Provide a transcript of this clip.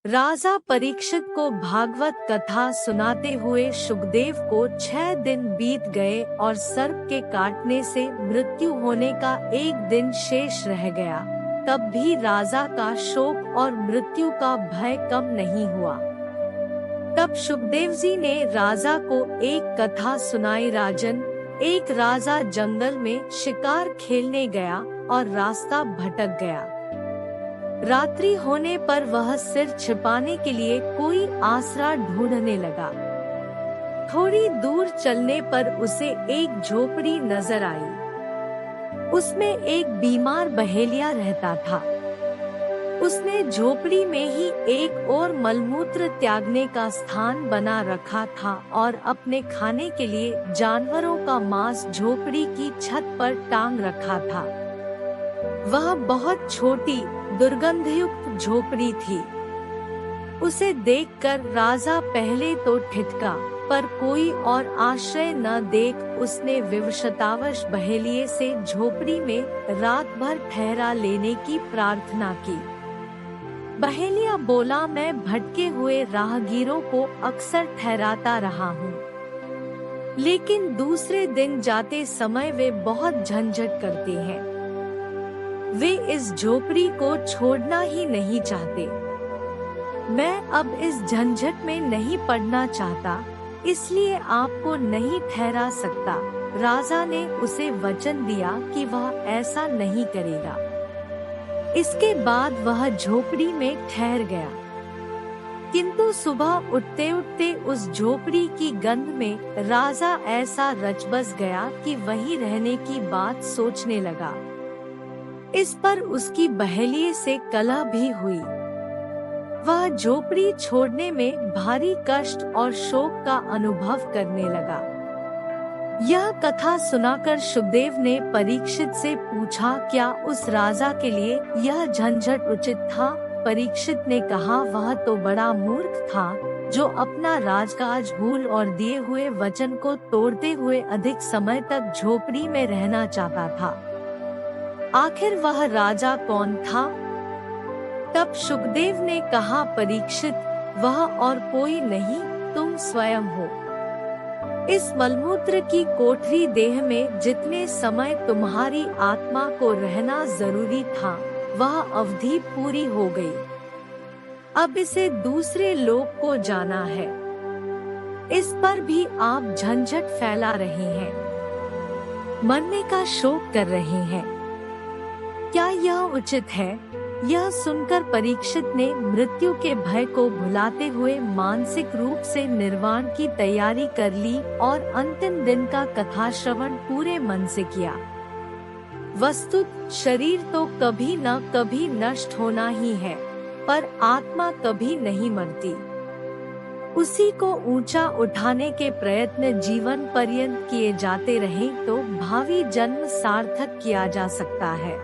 राजा परीक्षित को भागवत कथा सुनाते हुए सुखदेव को 6 दिन बीत गए और सर्प के काटने से मृत्यु होने का एक दिन शेष रह गया। तब भी राजा का शोक और मृत्यु का भय कम नहीं हुआ। तब सुखदेव जी ने राजा को एक कथा सुनाई। राजन, एक राजा जंगल में शिकार खेलने गया और रास्ता भटक गया। रात्रि होने पर वह सिर छिपाने के लिए कोई आसरा ढूंढने लगा। थोड़ी दूर चलने पर उसे एक झोपड़ी नजर आई। उसमें एक बीमार बहेलिया रहता था। उसने झोपड़ी में ही एक और मलमूत्र त्यागने का स्थान बना रखा था और अपने खाने के लिए जानवरों का मांस झोपड़ी की छत पर टांग रखा था। वह बहुत छोटी दुर्गंधयुक्त झोपड़ी थी। उसे देखकर राजा पहले तो ठिठका, पर कोई और आश्रय न देख उसने विवशतावश बहेलिये से झोपड़ी में रात भर ठहरा लेने की प्रार्थना की। बहेलिया बोला, मैं भटके हुए राहगीरों को अक्सर ठहराता रहा हूँ, लेकिन दूसरे दिन जाते समय वे बहुत झंझट करते हैं। वे इस झोपड़ी को छोड़ना ही नहीं चाहते। मैं अब इस झंझट में नहीं पड़ना चाहता, इसलिए आपको नहीं ठहरा सकता। राजा ने उसे वचन दिया कि वह ऐसा नहीं करेगा। इसके बाद वह झोपड़ी में ठहर गया, किंतु सुबह उठते उठते उस झोपड़ी की गंध में राजा ऐसा रचबस गया कि वहीं रहने की बात सोचने लगा। इस पर उसकी बहेलिये से कलह भी हुई। वह झोपड़ी छोड़ने में भारी कष्ट और शोक का अनुभव करने लगा। यह कथा सुनाकर सुखदेव ने परीक्षित से पूछा, क्या उस राजा के लिए यह झंझट उचित था? परीक्षित ने कहा, वह तो बड़ा मूर्ख था, जो अपना राजकाज भूल और दिए हुए वचन को तोड़ते हुए अधिक समय तक झोपड़ी में रहना चाहता था। आखिर वह राजा कौन था? तब सुखदेव ने कहा, परीक्षित, वह और कोई नहीं, तुम स्वयं हो। इस मलमूत्र की कोठरी देह में जितने समय तुम्हारी आत्मा को रहना जरूरी था, वह अवधि पूरी हो गई। अब इसे दूसरे लोक को जाना है। इस पर भी आप झंझट फैला रहे हैं, मरने का शोक कर रहे हैं। क्या यह उचित है? यह सुनकर परीक्षित ने मृत्यु के भय को भुलाते हुए मानसिक रूप से निर्वाण की तैयारी कर ली और अंतिम दिन का कथा श्रवण पूरे मन से किया। वस्तुत शरीर तो कभी न कभी नष्ट होना ही है, पर आत्मा कभी नहीं मरती। उसी को ऊंचा उठाने के प्रयत्न जीवन पर्यंत किए जाते रहें तो भावी जन्म सार्थक किया जा सकता है।